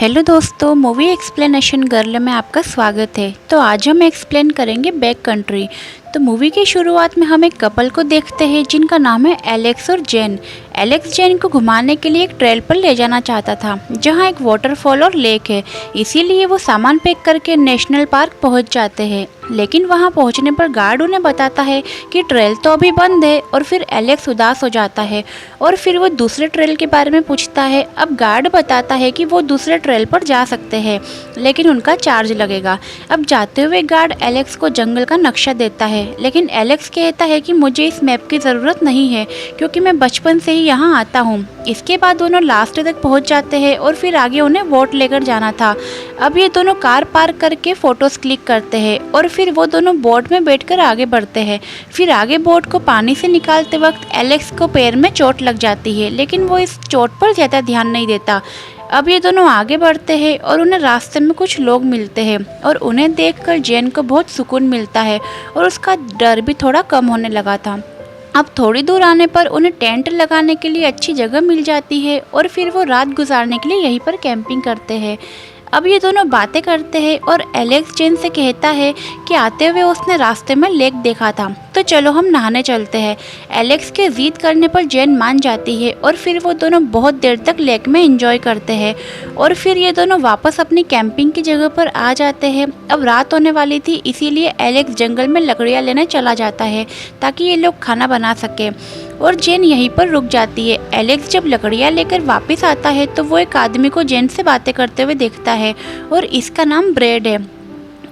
Hello दोस्तों, movie explanation girl में आपका स्वागत है। तो आज हम एक्सप्लेन करेंगे बैक कंट्री। तो मूवी की शुरुआत में हम एक कपल को देखते हैं जिनका नाम है एलेक्स और जेन। एलेक्स जेन को घुमाने के लिए एक ट्रेल पर ले जाना चाहता था जहां एक वाटरफॉल और लेक है, इसीलिए वो सामान पैक करके नेशनल पार्क पहुंच जाते हैं। लेकिन वहां पहुंचने पर गार्ड उन्हें बताता है कि ट्रेल तो अभी बंद है और फिर एलेक्स उदास हो जाता है और फिर वो दूसरे ट्रेल के बारे में पूछता है। अब गार्ड बताता है कि वो दूसरे ट्रेल पर जा सकते हैं लेकिन उनका चार्ज लगेगा। अब जाते हुए गार्ड एलेक्स को जंगल का नक्शा देता है, लेकिन एलेक्स कहता है कि मुझे इस मैप की ज़रूरत नहीं है क्योंकि मैं बचपन से ही यहाँ आता हूँ। इसके बाद दोनों लास्ट तक पहुँच जाते हैं और फिर आगे उन्हें वोट लेकर जाना था। अब ये दोनों कार पार्क करके फ़ोटोज़ क्लिक करते हैं और फिर वो दोनों बोट में बैठकर आगे बढ़ते हैं। फिर आगे बोट को पानी से निकालते वक्त एलेक्स को पैर में चोट लग जाती है, लेकिन वो इस चोट पर ज़्यादा ध्यान नहीं देता। अब ये दोनों आगे बढ़ते हैं और उन्हें रास्ते में कुछ लोग मिलते हैं और उन्हें देखकर जेन को बहुत सुकून मिलता है और उसका डर भी थोड़ा कम होने लगा था। अब थोड़ी दूर आने पर उन्हें टेंट लगाने के लिए अच्छी जगह मिल जाती है और फिर वो रात गुजारने के लिए यहीं पर कैंपिंग करते हैं। अब ये दोनों बातें करते हैं और एलेक्स जेन से कहता है कि आते हुए उसने रास्ते में लेक देखा था, तो चलो हम नहाने चलते हैं। एलेक्स के जिद करने पर जेन मान जाती है और फिर वो दोनों बहुत देर तक लेक में एंजॉय करते हैं और फिर ये दोनों वापस अपनी कैंपिंग की जगह पर आ जाते हैं। अब रात होने वाली थी, इसीलिए एलेक्स जंगल में लकड़ियाँ लेने चला जाता है ताकि ये लोग खाना बना सके और जेन यहीं पर रुक जाती है। एलेक्स जब लकड़ियाँ लेकर वापस आता है तो वो एक आदमी को जेन से बातें करते हुए देखता है और इसका नाम ब्रेड है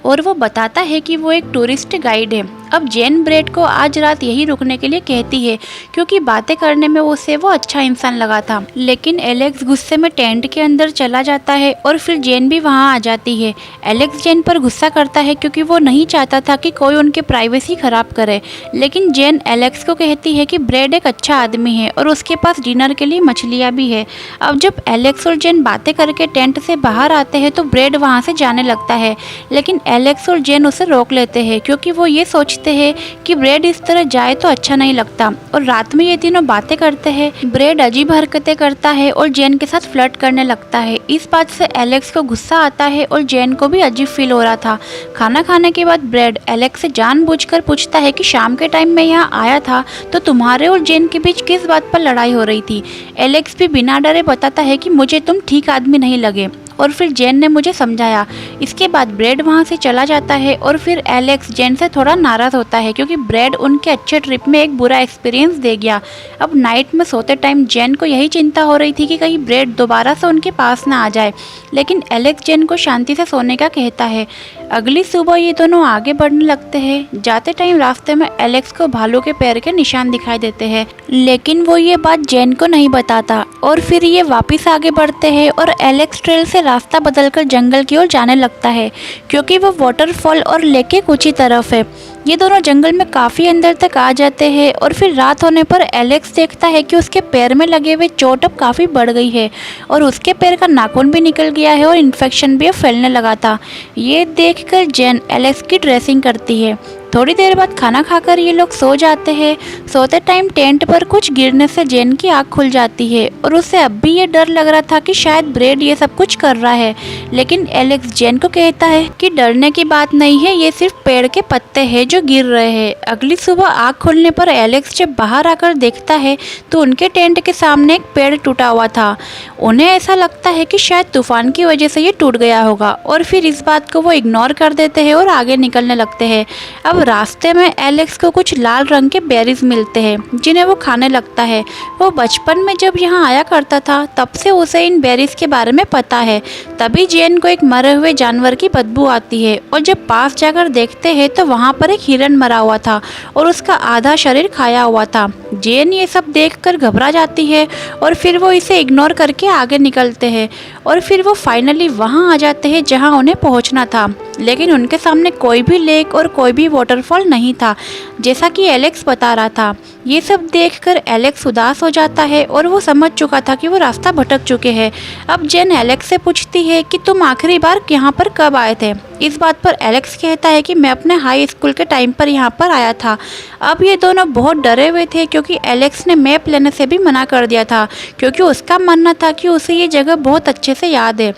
और वो बताता है कि वो एक टूरिस्ट गाइड है। अब जेन ब्रेड को आज रात यहीं रुकने के लिए कहती है क्योंकि बातें करने में उसे वो अच्छा इंसान लगा था। लेकिन एलेक्स गुस्से में टेंट के अंदर चला जाता है और फिर जेन भी वहां आ जाती है। एलेक्स जेन पर गुस्सा करता है क्योंकि वो नहीं चाहता था कि कोई उनके प्राइवेसी खराब करे, लेकिन जेन एलेक्स को कहती है कि ब्रेड एक अच्छा आदमी है और उसके पास डिनर के लिए मछलियाँ भी है। अब जब एलेक्स और जेन बातें करके टेंट से बाहर आते हैं तो ब्रेड वहाँ से जाने लगता है, लेकिन एलेक्स और जेन उसे रोक लेते हैं क्योंकि वो ये सोचते हैं कि ब्रेड इस तरह जाए तो अच्छा नहीं लगता। और रात में ये तीनों बातें करते हैं। ब्रेड अजीब हरकतें करता है और जेन के साथ फ्लर्ट करने लगता है। इस बात से एलेक्स को गुस्सा आता है और जेन को भी अजीब फील हो रहा था। खाना खाने के बाद ब्रेड एलेक्स से जानबूझकर पूछता है कि शाम के टाइम में यहाँ आया था तो तुम्हारे और जेन के बीच किस बात पर लड़ाई हो रही थी। एलेक्स भी बिना डरे बताता है कि मुझे तुम ठीक आदमी नहीं लगे और फिर जेन ने मुझे समझाया। इसके बाद ब्रेड वहाँ से चला जाता है और फिर एलेक्स जेन से थोड़ा नाराज़ होता है क्योंकि ब्रेड उनके अच्छे ट्रिप में एक बुरा एक्सपीरियंस दे गया। अब नाइट में सोते टाइम जेन को यही चिंता हो रही थी कि कहीं ब्रेड दोबारा से उनके पास ना आ जाए, लेकिन एलेक्स जेन को शांति से सोने का कहता है। अगली सुबह ये दोनों आगे बढ़ने लगते हैं। जाते टाइम रास्ते में एलेक्स को भालू के पैर के निशान दिखाई देते हैं, लेकिन वो ये बात जेन को नहीं बताता और फिर ये वापस आगे बढ़ते हैं और एलेक्स ट्रेल से रास्ता बदलकर जंगल की ओर जाने लगता है क्योंकि वो वाटरफॉल और लेक के कुछ ही तरफ है। ये दोनों जंगल में काफ़ी अंदर तक आ जाते हैं और फिर रात होने पर एलेक्स देखता है कि उसके पैर में लगे हुए चोट अब काफ़ी बढ़ गई है और उसके पैर का नाखून भी निकल गया है और इन्फेक्शन भी अब फैलने लगा था। ये देखकर जेन एलेक्स की ड्रेसिंग करती है। थोड़ी देर बाद खाना खाकर ये लोग सो जाते हैं। सोते टाइम टेंट पर कुछ गिरने से जेन की आँख खुल जाती है और उसे अब भी ये डर लग रहा था कि शायद ब्रेड ये सब कुछ कर रहा है, लेकिन एलेक्स जेन को कहता है कि डरने की बात नहीं है, ये सिर्फ पेड़ के पत्ते हैं जो गिर रहे हैं। अगली सुबह आँख खुलने पर एलेक्स जब बाहर आकर देखता है तो उनके टेंट के सामने एक पेड़ टूटा हुआ था। उन्हें ऐसा लगता है कि शायद तूफान की वजह से ये टूट गया होगा और फिर इस बात को वो इग्नोर कर देते हैं और आगे निकलने लगते हैं। अब रास्ते में एलेक्स को कुछ लाल रंग के बेरीज मिलते हैं जिन्हें वो खाने लगता है। वो बचपन में जब यहाँ आया करता था तब से उसे इन बेरीज के बारे में पता है। तभी जेन को एक मरे हुए जानवर की बदबू आती है और जब पास जाकर देखते हैं तो वहाँ पर एक हिरन मरा हुआ था और उसका आधा शरीर खाया हुआ था। जेन ये सब देखकर घबरा जाती है और फिर वो इसे इग्नोर करके आगे निकलते हैं और फिर वो फाइनली वहाँ आ जाते हैं जहाँ उन्हें पहुँचना था, लेकिन उनके सामने कोई भी लेक और कोई भी वाटरफॉल नहीं था जैसा कि एलेक्स बता रहा था। ये सब देखकर एलेक्स उदास हो जाता है और वो समझ चुका था कि वो रास्ता भटक चुके हैं। अब जेन एलेक्स से पूछती है कि तुम आखिरी बार यहाँ पर कब आए थे। इस बात पर एलेक्स कहता है कि मैं अपने हाई स्कूल के टाइम पर यहाँ पर आया था। अब ये दोनों बहुत डरे हुए थे क्योंकि एलेक्स ने मैप लेने से भी मना कर दिया था क्योंकि उसका मानना था कि उसे ये जगह बहुत अच्छे से याद है।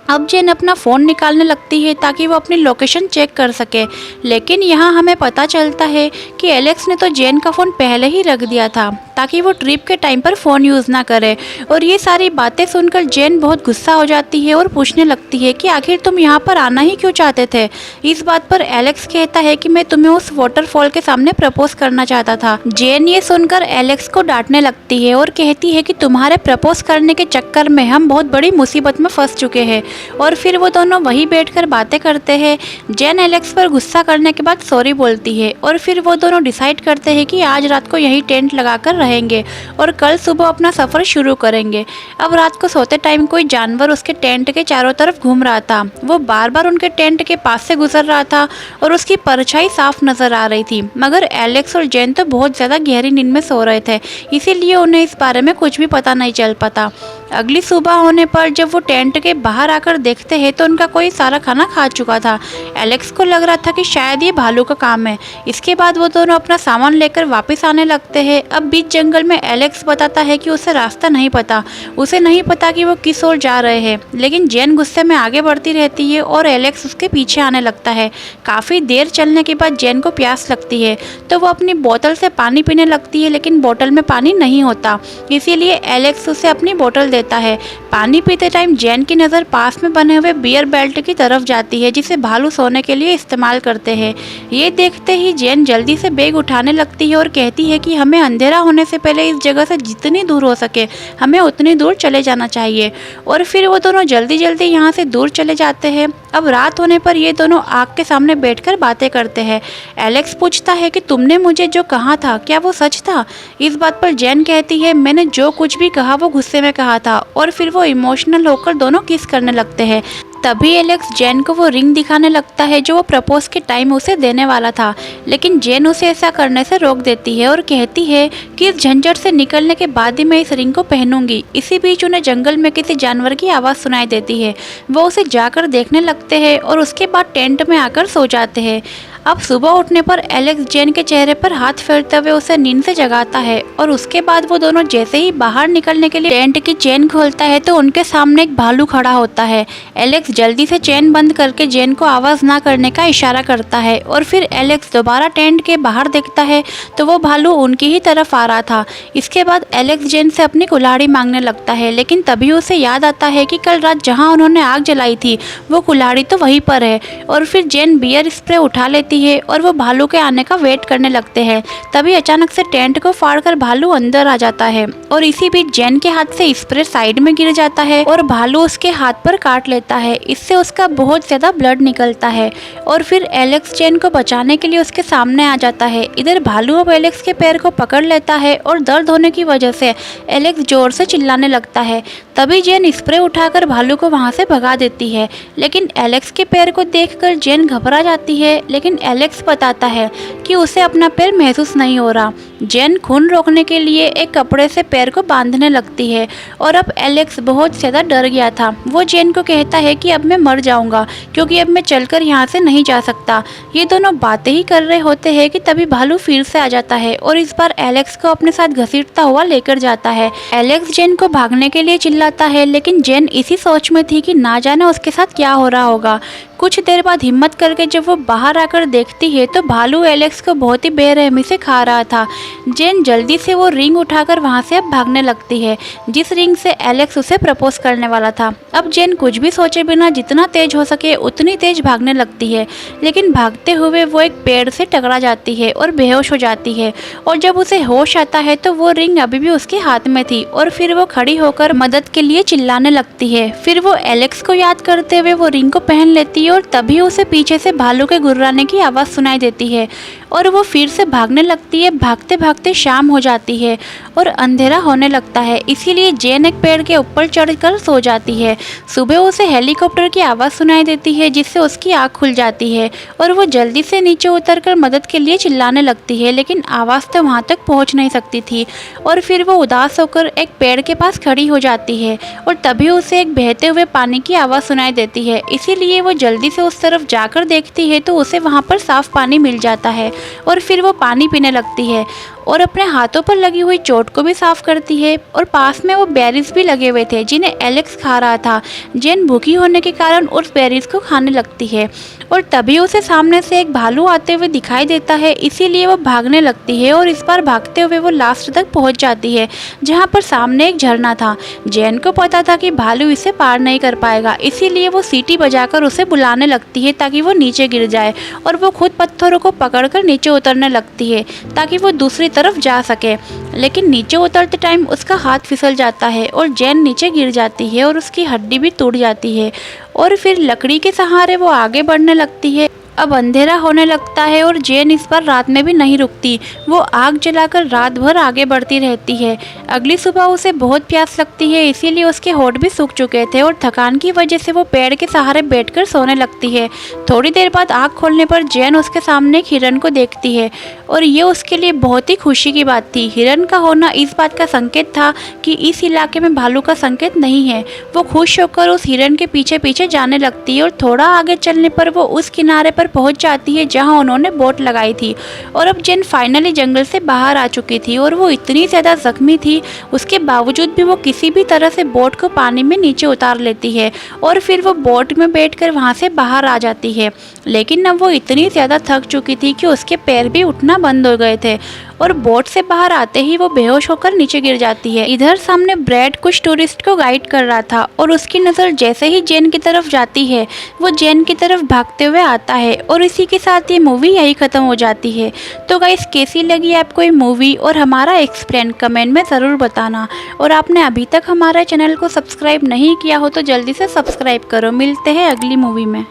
अब जेन अपना फ़ोन निकालने लगती है ताकि वो अपनी लोकेशन चेक कर सके, लेकिन यहाँ हमें पता चलता है कि एलेक्स ने तो जेन का फ़ोन पहले ही रख दिया था ताकि वो ट्रिप के टाइम पर फ़ोन यूज़ ना करे। और ये सारी बातें सुनकर जेन बहुत गुस्सा हो जाती है और पूछने लगती है कि आखिर तुम यहाँ पर आना ही क्यों चाहते थे। इस बात पर एलेक्स कहता है कि मैं तुम्हें उस वाटरफॉल के सामने प्रपोज करना चाहता था। जेन ये सुनकर एलेक्स को डांटने लगती है और कहती है कि तुम्हारे प्रपोज करने के चक्कर में हम बहुत बड़ी मुसीबत में फंस चुके हैं। और फिर वो दोनों वहीं बैठकर बातें करते हैं। जेन एलेक्स पर गुस्सा करने के बाद सॉरी बोलती है और फिर वो दोनों डिसाइड करते हैं कि आज रात को यहीं टेंट लगाकर रहेंगे और कल सुबह अपना सफ़र शुरू करेंगे। अब रात को सोते टाइम कोई जानवर उसके टेंट के चारों तरफ घूम रहा था। वो बार बार उनके टेंट के पास से गुजर रहा था और उसकी परछाई साफ नजर आ रही थी, मगर एलेक्स और जेन तो बहुत ज़्यादा गहरी नींद में सो रहे थे, इसीलिए उन्हें इस बारे में कुछ भी पता नहीं चल पाता। अगली सुबह होने पर जब वो टेंट के बाहर आकर देखते हैं तो उनका कोई सारा खाना खा चुका था। एलेक्स को लग रहा था कि शायद ये भालू का काम है। इसके बाद वो दोनों अपना सामान लेकर वापस आने लगते हैं। अब बीच जंगल में एलेक्स बताता है कि उसे रास्ता नहीं पता, उसे नहीं पता कि वो किस ओर जा रहे हैं, लेकिन जेन गुस्से में आगे बढ़ती रहती है और एलेक्स उसके पीछे आने लगता है। काफ़ी देर चलने के बाद जेन को प्यास लगती है तो वो अपनी बोतल से पानी पीने लगती है, लेकिन बोतल में पानी नहीं होता, इसीलिए एलेक्स उसे अपनी बोतल देता है। पानी पीते टाइम जेन की नज़र पास में बने हुए बियर बेल्ट की तरफ जाती है जिसे भालू सोने के लिए इस्तेमाल करते हैं। ये देखते ही जेन जल्दी से बैग उठाने लगती है और कहती है कि हमें अंधेरा होने से पहले इस जगह से जितनी दूर हो सके हमें उतनी दूर चले जाना चाहिए। और फिर वो दोनों जल्दी जल्दी यहाँ से दूर चले जाते हैं। अब रात होने पर ये दोनों आग के सामने बैठकर बातें करते हैं। एलेक्स पूछता है कि तुमने मुझे जो कहा था क्या वो सच था। इस बात पर जेन कहती है मैंने जो कुछ भी कहा वो गुस्से में कहा था। और फिर वो इमोशनल होकर दोनों किस करने लगते हैं। तभी एलेक्स जेन को वो रिंग दिखाने लगता है जो वो प्रपोज के टाइम उसे देने वाला था, लेकिन जेन उसे ऐसा करने से रोक देती है और कहती है कि इस झंझट से निकलने के बाद ही मैं इस रिंग को पहनूंगी। इसी बीच उन्हें जंगल में किसी जानवर की आवाज़ सुनाई देती है। वो उसे जाकर देखने लगते हैं और उसके बाद टेंट में आकर सो जाते हैं। अब सुबह उठने पर एलेक्स जेन के चेहरे पर हाथ फेरते हुए उसे नींद से जगाता है और उसके बाद वो दोनों जैसे ही बाहर निकलने के लिए टेंट की चेन खोलता है तो उनके सामने एक भालू खड़ा होता है। एलेक्स जल्दी से चेन बंद करके जेन को आवाज़ ना करने का इशारा करता है और फिर एलेक्स दोबारा टेंट के बाहर देखता है तो वो भालू उनकी ही तरफ आ रहा था। इसके बाद एलेक्स जेन से अपनी कुल्हाड़ी मांगने लगता है, लेकिन तभी उसे याद आता है कि कल रात जहाँ उन्होंने आग जलाई थी वो कुल्हाड़ी तो वहीं पर है। और फिर जेन बियर स्प्रे उठा लेती है और वो भालू के आने का वेट करने लगते हैं। तभी अचानक से टेंट को फाड़कर भालू अंदर आ जाता है और इसी बीच जेन के हाथ से स्प्रे साइड में गिर जाता है और भालू उसके हाथ पर काट लेता है। इससे उसका बहुत ज़्यादा ब्लड निकलता है और फिर एलेक्स जेन को बचाने के लिए उसके सामने आ जाता है। इधर भालू अब एलेक्स के पैर को पकड़ लेता है और दर्द होने की वजह से एलेक्स जोर से चिल्लाने लगता है। तभी जेन स्प्रे उठाकर भालू को वहाँ से भगा देती है, लेकिन एलेक्स के पैर को देखकर जेन घबरा जाती है, लेकिन एलेक्स बताता है कि उसे अपना पैर महसूस नहीं हो रहा। जेन खून रोकने के लिए एक कपड़े से पैर को बांधने लगती है और अब एलेक्स बहुत ज़्यादा डर गया था। वो जेन को कहता है कि अब मैं मर जाऊंगा क्योंकि अब मैं चलकर यहाँ से नहीं जा सकता। ये दोनों बातें ही कर रहे होते हैं कि तभी भालू फिर से आ जाता है और इस बार एलेक्स को अपने साथ घसीटता हुआ लेकर जाता है। एलेक्स जेन को भागने के लिए चिल्लाता है, लेकिन जेन इसी सोच में थी कि ना जाने उसके साथ क्या हो रहा होगा। कुछ देर बाद हिम्मत करके जब वो बाहर आकर देखती है तो भालू एलेक्स को बहुत ही बेरहमी से खा रहा था। जेन जल्दी से वो रिंग उठाकर वहाँ से अब भागने लगती है जिस रिंग से एलेक्स उसे प्रपोज करने वाला था। अब जेन कुछ भी सोचे बिना जितना तेज हो सके उतनी तेज भागने लगती है, लेकिन भागते हुए वो एक पेड़ से टकरा जाती है और बेहोश हो जाती है। और जब उसे होश आता है तो वो रिंग अभी भी उसके हाथ में थी और फिर वो खड़ी होकर मदद के लिए चिल्लाने लगती है। फिर वो एलेक्स को याद करते हुए वो रिंग को पहन लेती है और तभी उसे पीछे से भालू के गुर्राने की आवाज़ सुनाई देती है और वो फिर से भागने लगती है। भागते भागते शाम हो जाती है और अंधेरा होने लगता है, इसीलिए जेन एक पेड़ के ऊपर चढ़कर सो जाती है। सुबह उसे हेलीकॉप्टर की आवाज़ सुनाई देती है जिससे उसकी आँख खुल जाती है और वो जल्दी से नीचे उतरकर मदद के लिए चिल्लाने लगती है, लेकिन आवाज़ तो वहाँ तक पहुँच नहीं सकती थी। और फिर वो उदास होकर एक पेड़ के पास खड़ी हो जाती है और तभी उसे एक बहते हुए पानी की आवाज़ सुनाई देती है, इसीलिए वो जल्दी से उस तरफ जाकर देखती है तो उसे वहाँ पर साफ पानी मिल जाता है और फिर वो पानी पीने लगती है। और अपने हाथों पर लगी हुई चोट को भी साफ करती है। और पास में वो बेरीज भी लगे हुए थे जिन्हें एलेक्स खा रहा था। जेन भूखी होने के कारण उस बेरीज को खाने लगती है और तभी उसे सामने से एक भालू आते हुए दिखाई देता है, इसीलिए वो भागने लगती है और इस बार भागते हुए वो लास्ट तक पहुंच जाती है जहां पर सामने एक झरना था। जेन को पता था कि भालू इसे पार नहीं कर पाएगा, इसीलिए वो सीटी बजाकर उसे बुलाने लगती है ताकि वो नीचे गिर जाए और वो खुद पत्थरों को पकड़कर नीचे उतरने लगती है ताकि वो दूसरी तरफ जा सके। लेकिन नीचे उतरते टाइम उसका हाथ फिसल जाता है और जेन नीचे गिर जाती है और उसकी हड्डी भी टूट जाती है और फिर लकड़ी के सहारे वो आगे बढ़ने लगती है। अब अंधेरा होने लगता है और जेन इस बार रात में भी नहीं रुकती। वो आग जलाकर रात भर आगे बढ़ती रहती है। अगली सुबह उसे बहुत प्यास लगती है, इसीलिए उसके होंठ भी सूख चुके थे और थकान की वजह से वो पेड़ के सहारे बैठकर सोने लगती है। थोड़ी देर बाद आँख खोलने पर जेन उसके सामने एक हिरन को देखती है और ये उसके लिए बहुत ही खुशी की बात थी। हिरन का होना इस बात का संकेत था कि इस इलाके में भालू का संकेत नहीं है। वो खुश होकर उस हिरन के पीछे पीछे जाने लगती है और थोड़ा आगे चलने पर वो उस किनारे पर पहुंच जाती है जहां उन्होंने बोट लगाई थी। और अब जेन फाइनली जंगल से बाहर आ चुकी थी और वो इतनी ज़्यादा जख्मी थी, उसके बावजूद भी वो किसी भी तरह से बोट को पानी में नीचे उतार लेती है और फिर वो बोट में बैठकर वहां से बाहर आ जाती है। लेकिन अब वो इतनी ज़्यादा थक चुकी थी कि उसके पैर भी उठना बंद हो गए थे और बोट से बाहर आते ही वो बेहोश होकर नीचे गिर जाती है। इधर सामने ब्रैड कुछ टूरिस्ट को गाइड कर रहा था और उसकी नज़र जैसे ही जेन की तरफ जाती है वो जेन की तरफ भागते हुए आता है और इसी के साथ ये मूवी यही ख़त्म हो जाती है। तो गाइस, कैसी लगी आपको ये मूवी और हमारा एक्सप्लेन कमेंट में ज़रूर बताना। और आपने अभी तक हमारे चैनल को सब्सक्राइब नहीं किया हो तो जल्दी से सब्सक्राइब करो। मिलते हैं अगली मूवी में।